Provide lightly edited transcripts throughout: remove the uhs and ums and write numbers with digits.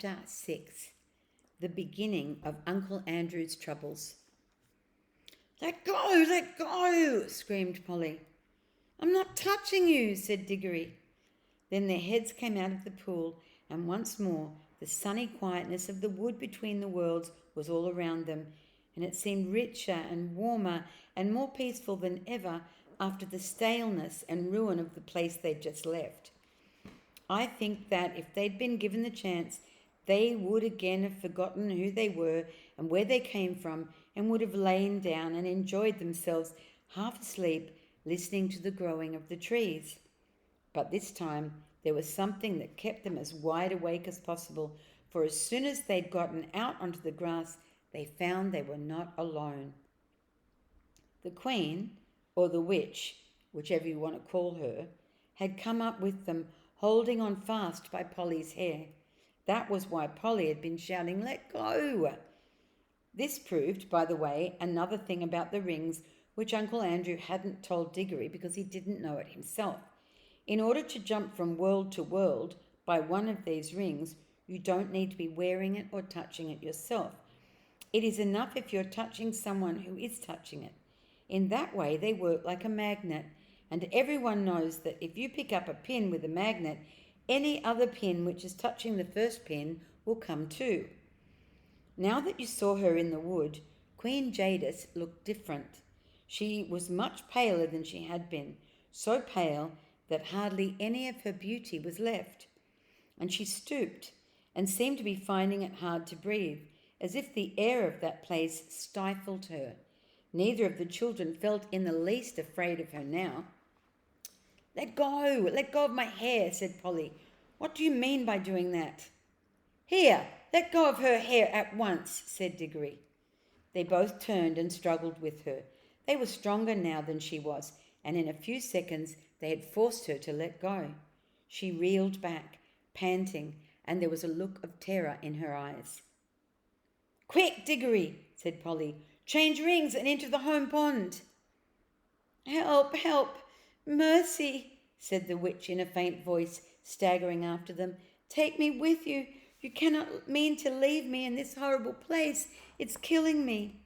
Chapter 6. The beginning of Uncle Andrew's troubles. "Let go! Let go!" screamed Polly. "I'm not touching you," said Diggory. Then their heads came out of the pool, and once more the sunny quietness of the wood between the worlds was all around them, and it seemed richer and warmer and more peaceful than ever after the staleness and ruin of the place they'd just left. I think that if they'd been given the chance, they would again have forgotten who they were and where they came from, and would have lain down and enjoyed themselves half asleep, listening to the growing of the trees. But this time there was something that kept them as wide awake as possible, for as soon as they'd gotten out onto the grass, they found they were not alone. The Queen, or the witch, whichever you want to call her, had come up with them, holding on fast by Polly's hair. That was why Polly had been shouting, "Let go!" This proved, by the way, another thing about the rings which Uncle Andrew hadn't told Diggory because he didn't know it himself. In order to jump from world to world by one of these rings, you don't need to be wearing it or touching it yourself. It is enough if you're touching someone who is touching it. In that way, they work like a magnet, and everyone knows that if you pick up a pin with a magnet, any other pin which is touching the first pin will come too. Now that you saw her in the wood, Queen Jadis looked different. She was much paler than she had been, so pale that hardly any of her beauty was left. And she stooped and seemed to be finding it hard to breathe, as if the air of that place stifled her. Neither of the children felt in the least afraid of her now. Let go of my hair," said Polly. "What do you mean by doing that?" "Here, let go of her hair at once," said Diggory. They both turned and struggled with her. They were stronger now than she was, and in a few seconds they had forced her to let go. She reeled back, panting, and there was a look of terror in her eyes. "Quick, Diggory," said Polly. "Change rings and enter the home pond." "Help, help, mercy," said the witch in a faint voice, staggering after them. "Take me with you. You cannot mean to leave me in this horrible place. It's killing me."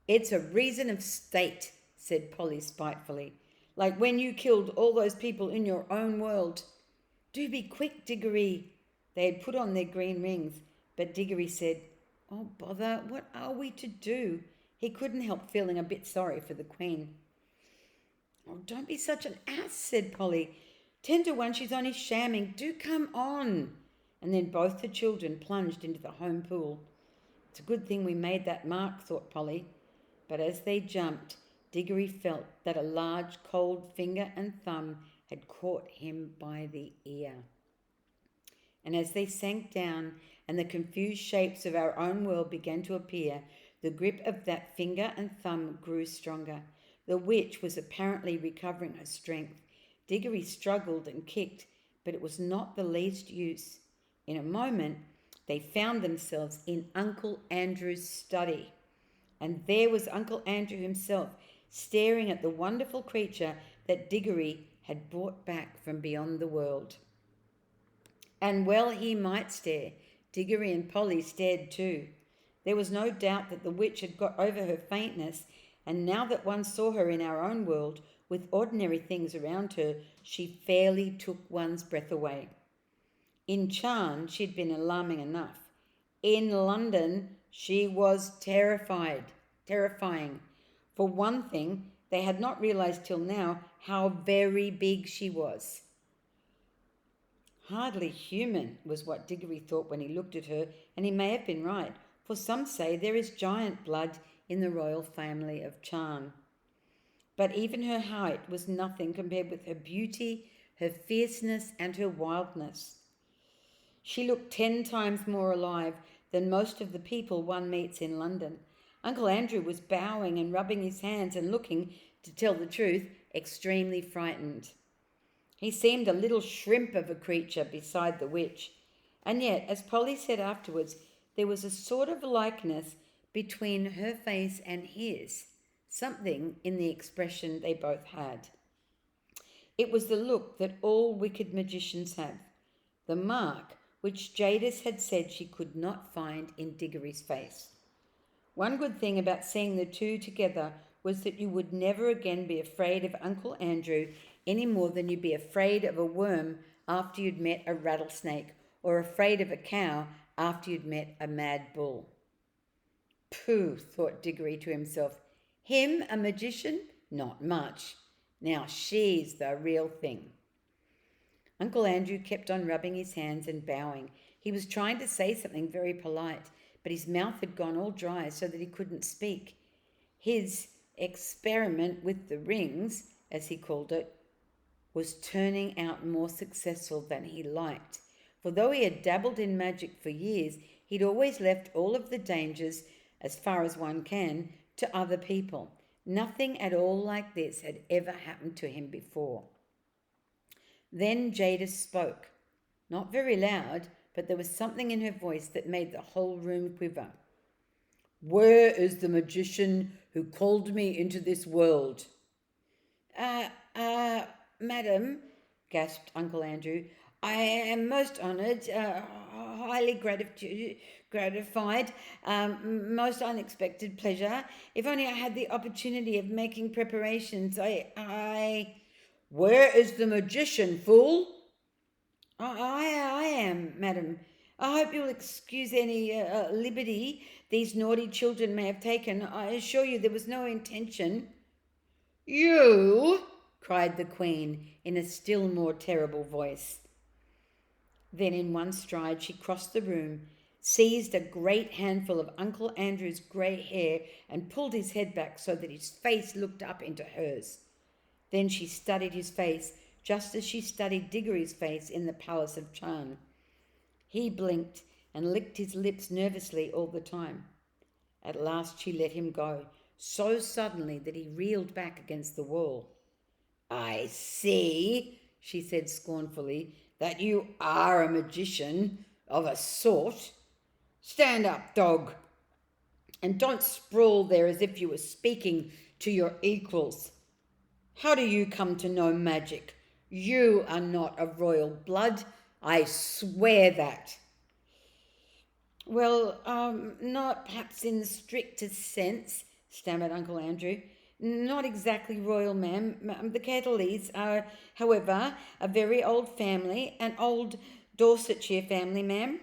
"It's a reason of state," said Polly spitefully, "like when you killed all those people in your own world." "Do be quick, Diggory." They had put on their green rings, but Diggory said, "Oh, bother, what are we to do?" He couldn't help feeling a bit sorry for the Queen. "Oh, don't be such an ass," said Polly. 10 to 1, she's only shamming. Do come on." And then both the children plunged into the home pool. It's a good thing we made that mark, thought Polly. But as they jumped, Diggory felt that a large cold finger and thumb had caught him by the ear. And as they sank down and the confused shapes of our own world began to appear, the grip of that finger and thumb grew stronger. The witch was apparently recovering her strength. Diggory struggled and kicked, but it was not the least use. In a moment, they found themselves in Uncle Andrew's study. And there was Uncle Andrew himself, staring at the wonderful creature that Diggory had brought back from beyond the world. And well he might stare. Diggory and Polly stared too. There was no doubt that the witch had got over her faintness, and now that one saw her in our own world, with ordinary things around her, she fairly took one's breath away. In Charn, she'd been alarming enough. In London, she was terrifying. For one thing, they had not realised till now how very big she was. Hardly human was what Diggory thought when he looked at her, and he may have been right, for some say there is giant blood in the royal family of Charn. But even her height was nothing compared with her beauty, her fierceness, and her wildness. She looked 10 times more alive than most of the people one meets in London. Uncle Andrew was bowing and rubbing his hands and looking, to tell the truth, extremely frightened. He seemed a little shrimp of a creature beside the witch. And yet, as Polly said afterwards, there was a sort of likeness between her face and his, something in the expression they both had. It was the look that all wicked magicians have. The mark which Jadis had said she could not find in Diggory's face. One good thing about seeing the two together was that you would never again be afraid of Uncle Andrew any more than you'd be afraid of a worm after you'd met a rattlesnake, or afraid of a cow after you'd met a mad bull. Pooh, thought Diggory to himself. Him a magician? Not much. Now she's the real thing. Uncle Andrew kept on rubbing his hands and bowing. He was trying to say something very polite, but his mouth had gone all dry so that he couldn't speak. His experiment with the rings, as he called it, was turning out more successful than he liked. For though he had dabbled in magic for years, he'd always left all of the dangers, as far as one can, to other people. Nothing at all like this had ever happened to him before. Then Jadis spoke. Not very loud, but there was something in her voice that made the whole room quiver. Where is the magician who called me into this world? Madam, gasped Uncle Andrew, I am most honoured, highly gratified, most unexpected pleasure. If only I had the opportunity of making preparations, Where is the magician, fool? I am, madam. I hope you'll excuse any liberty these naughty children may have taken. I assure you there was no intention. You, cried the Queen in a still more terrible voice. Then in one stride she crossed the room, seized a great handful of Uncle Andrew's grey hair and pulled his head back so that his face looked up into hers. Then she studied his face, just as she studied Diggory's face in the Palace of Chan. He blinked and licked his lips nervously all the time. At last she let him go, so suddenly that he reeled back against the wall. I see, she said scornfully, that you are a magician of a sort. Stand up, dog, and don't sprawl there as if you were speaking to your equals. How do you come to know magic? You are not of royal blood. I swear that. Well, not perhaps in the strictest sense, stammered Uncle Andrew. Not exactly royal, ma'am. The Kettleys are, however, a very old family, an old Dorsetshire family, ma'am.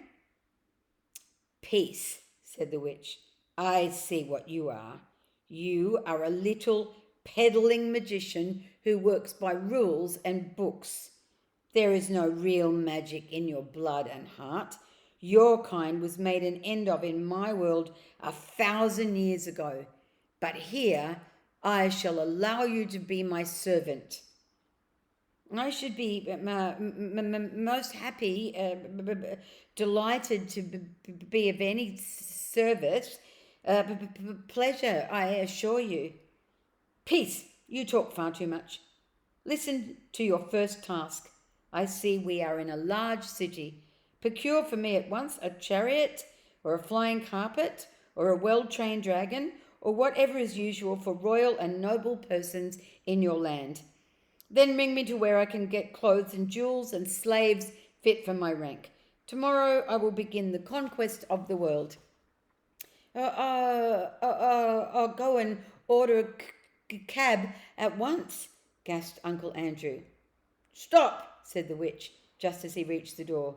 Peace, said the witch. I see what you are. You are a little peddling magician who works by rules and books. There is no real magic in your blood and heart. Your kind was made an end of in my world 1,000 years ago. But here I shall allow you to be my servant. I should be most happy, delighted to be of any service, pleasure, I assure you. Peace, you talk far too much. Listen to your first task. I see we are in a large city. Procure for me at once a chariot or a flying carpet or a well-trained dragon or whatever is usual for royal and noble persons in your land. Then bring me to where I can get clothes and jewels and slaves fit for my rank. Tomorrow I will begin the conquest of the world. I'll go and order a cab at once, gasped Uncle Andrew. Stop, said the witch, just as he reached the door.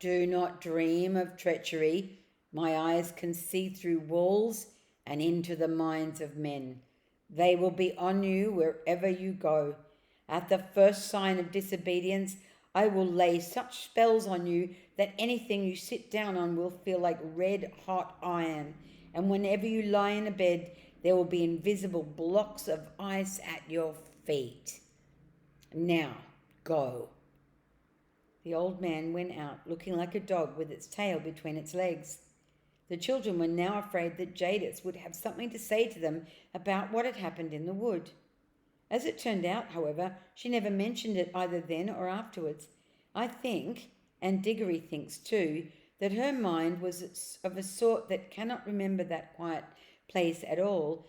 Do not dream of treachery. My eyes can see through walls and into the minds of men. They will be on you wherever you go. At the first sign of disobedience, I will lay such spells on you that anything you sit down on will feel like red-hot iron. And whenever you lie in a bed, there will be invisible blocks of ice at your feet. Now, go. The old man went out, looking like a dog with its tail between its legs. The children were now afraid that Jadis would have something to say to them about what had happened in the wood. As it turned out, however, she never mentioned it either then or afterwards. I think, and Diggory thinks too, that her mind was of a sort that cannot remember that quiet place at all,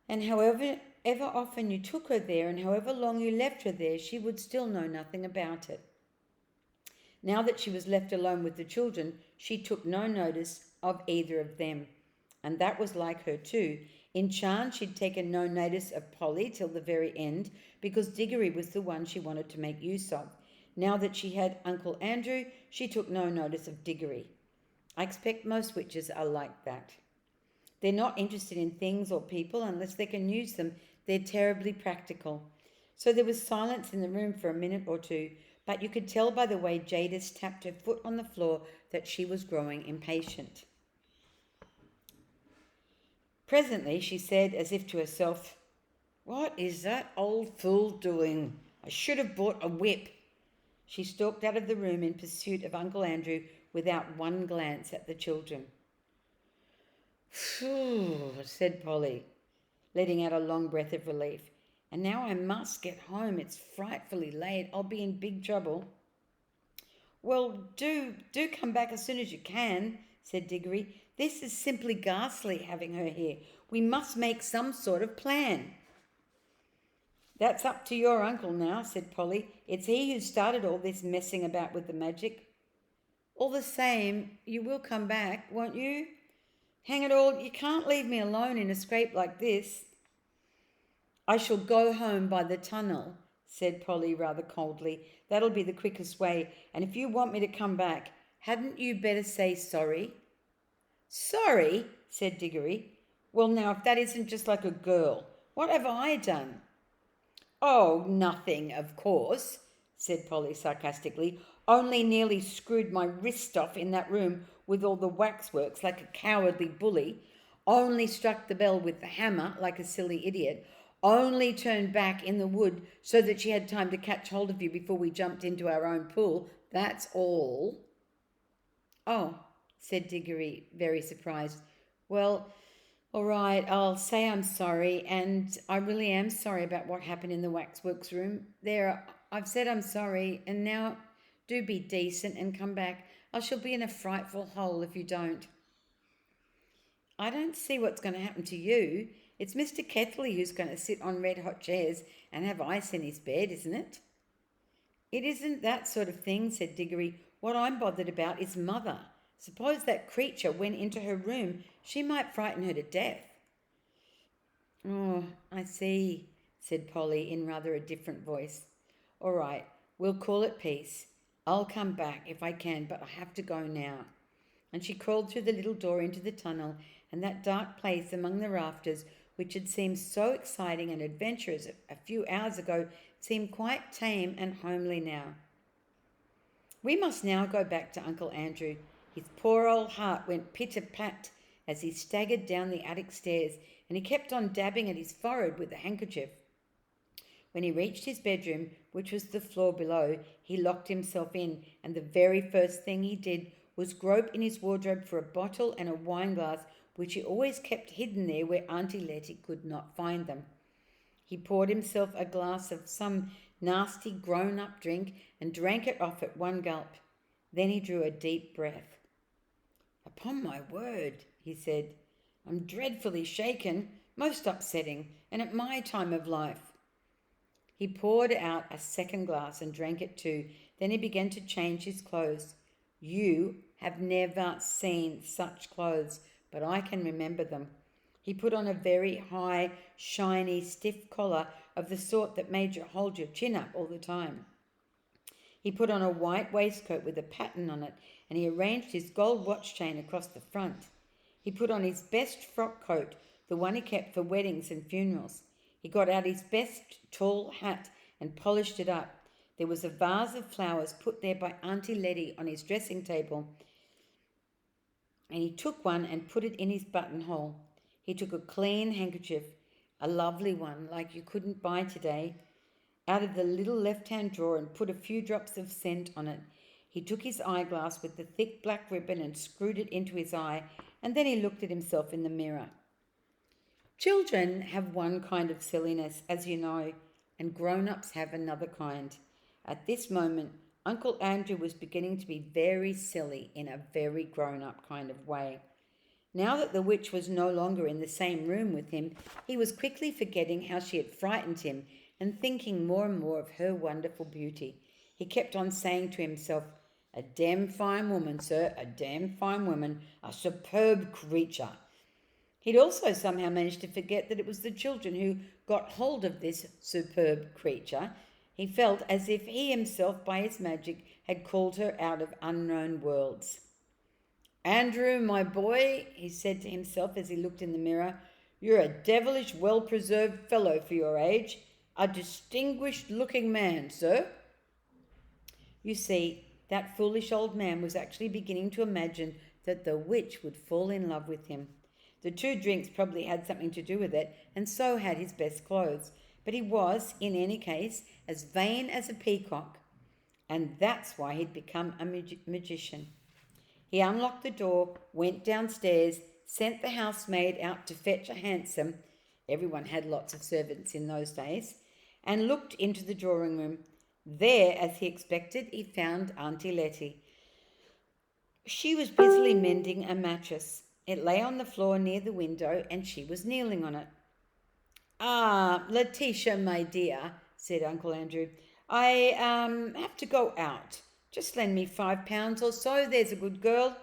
and however often you took her there and however long you left her there, she would still know nothing about it. Now that she was left alone with the children, she took no notice of either of them. And that was like her too. In Chan, she'd taken no notice of Polly till the very end, because Diggory was the one she wanted to make use of. Now that she had Uncle Andrew, she took no notice of Diggory. I expect most witches are like that. They're not interested in things or people unless they can use them. They're terribly practical. So there was silence in the room for a minute or two, but you could tell by the way Jadis tapped her foot on the floor that she was growing impatient. Presently she said, as if to herself, "What is that old fool doing? I should have bought a whip." She stalked out of the room in pursuit of Uncle Andrew without one glance at the children. "Phew," said Polly, letting out a long breath of relief. "And now I must get home. It's frightfully late. I'll be in big trouble." "Well, do come back as soon as you can," said Diggory. "This is simply ghastly having her here. We must make some sort of plan." "That's up to your uncle now," said Polly. "It's he who started all this messing about with the magic." "All the same, you will come back, won't you? Hang it all, you can't leave me alone in a scrape like this." "I shall go home by the tunnel," said Polly rather coldly. "That'll be the quickest way. And if you want me to come back, hadn't you better say sorry?" "Sorry?" said Diggory. "Well, now, if that isn't just like a girl. What have I done?" "Oh, nothing, of course," said Polly sarcastically. "Only nearly screwed my wrist off in that room with all the waxworks like a cowardly bully. Only struck the bell with the hammer like a silly idiot. Only turned back in the wood so that she had time to catch hold of you before we jumped into our own pool. That's all." "Oh," said Diggory, very surprised. "Well, all right, I'll say I'm sorry, and I really am sorry about what happened in the waxworks room. There, I've said I'm sorry, and now do be decent and come back. I shall be in a frightful hole if you don't." "I don't see what's going to happen to you. It's Mr. Kethley who's going to sit on red-hot chairs and have ice in his bed, isn't it?" "It isn't that sort of thing," said Diggory. "What I'm bothered about is Mother. Suppose that creature went into her room. She might frighten her to death." "Oh, I see," said Polly in rather a different voice. "All right, we'll call it peace. I'll come back if I can, but I have to go now." And she crawled through the little door into the tunnel, and that dark place among the rafters, which had seemed so exciting and adventurous a few hours ago, seemed quite tame and homely now. We must now go back to Uncle Andrew. His poor old heart went pit-a-pat as he staggered down the attic stairs, and he kept on dabbing at his forehead with a handkerchief. When he reached his bedroom, which was the floor below, he locked himself in, and the very first thing he did was grope in his wardrobe for a bottle and a wine glass, which he always kept hidden there where Auntie Letty could not find them. He poured himself a glass of some nasty grown-up drink and drank it off at one gulp. Then he drew a deep breath. "Upon my word," he said, "I'm dreadfully shaken, most upsetting, and at my time of life." He poured out a second glass and drank it too. Then he began to change his clothes. You have never seen such clothes, but I can remember them. He put on a very high, shiny, stiff collar of the sort that made you hold your chin up all the time. He put on a white waistcoat with a pattern on it, and he arranged his gold watch chain across the front. He put on his best frock coat, the one he kept for weddings and funerals. He got out his best tall hat and polished it up. There was a vase of flowers put there by Auntie Letty on his dressing table, and he took one and put it in his buttonhole. He took a clean handkerchief, a lovely one like you couldn't buy today, out of the little left-hand drawer and put a few drops of scent on it. He took his eyeglass with the thick black ribbon and screwed it into his eye, and then he looked at himself in the mirror. Children have one kind of silliness, as you know, and grown-ups have another kind. At this moment, Uncle Andrew was beginning to be very silly in a very grown-up kind of way. Now that the witch was no longer in the same room with him, he was quickly forgetting how she had frightened him and thinking more and more of her wonderful beauty. He kept on saying to himself, A damn fine woman, sir, a damn fine woman, a superb creature. He'd also somehow managed to forget that it was the children who got hold of this superb creature. He felt as if he himself, by his magic, had called her out of unknown worlds. Andrew, my boy, he said to himself as he looked in the mirror, you're a devilish well-preserved fellow for your age. A distinguished-looking man, sir. You see, that foolish old man was actually beginning to imagine that the witch would fall in love with him. The 2 drinks probably had something to do with it, and so had his best clothes. But he was, in any case, as vain as a peacock, and that's why he'd become a magician. He unlocked the door, went downstairs, sent the housemaid out to fetch a hansom — everyone had lots of servants in those days — and looked into the drawing room. There, as he expected, he found Auntie Letty. She was busily mending a mattress. It lay on the floor near the window, and she was kneeling on it. "Ah, Letitia, my dear," said Uncle Andrew, "I have to go out. Just lend me £5 or so, there's a good girl."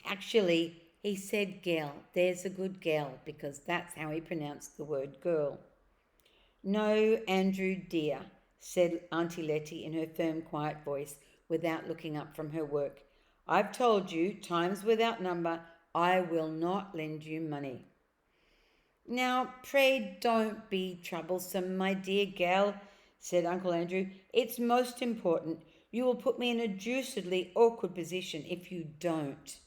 Actually, he said "girl, there's a good girl," because that's how he pronounced the word girl. "No, Andrew dear," said Auntie Letty in her firm, quiet voice, without looking up from her work. "I've told you, times without number, I will not lend you money." "Now, pray don't be troublesome, my dear gal," said Uncle Andrew. "It's most important. You will put me in a deucedly awkward position if you don't."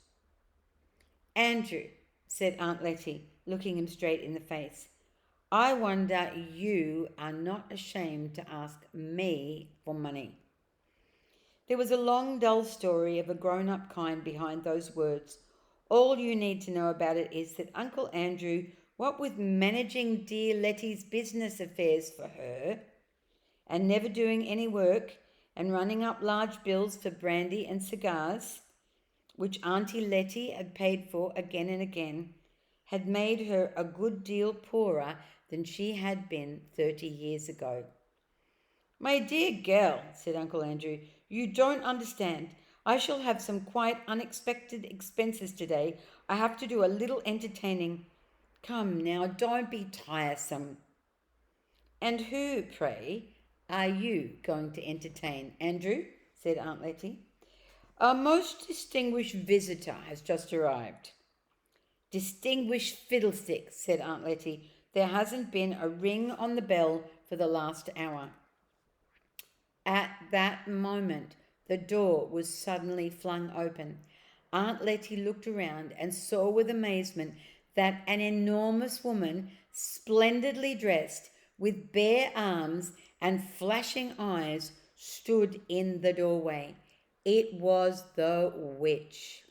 "Andrew," said Aunt Letty, looking him straight in the face, "I wonder you are not ashamed to ask me for money." There was a long, dull story of a grown-up kind behind those words. All you need to know about it is that Uncle Andrew, what with managing dear Letty's business affairs for her, and never doing any work, and running up large bills for brandy and cigars, which Auntie Letty had paid for again and again, had made her a good deal poorer than she had been 30 years ago. "My dear girl," said Uncle Andrew, "you don't understand. I shall have some quite unexpected expenses today. I have to do a little entertaining. Come now, don't be tiresome." "And who, pray, are you going to entertain, Andrew?" said Aunt Letty. "A most distinguished visitor has just arrived." "Distinguished fiddlesticks," said Aunt Letty. "There hasn't been a ring on the bell for the last hour." At that moment, the door was suddenly flung open. Aunt Letty looked around and saw with amazement that an enormous woman, splendidly dressed, with bare arms and flashing eyes, stood in the doorway. It was the witch.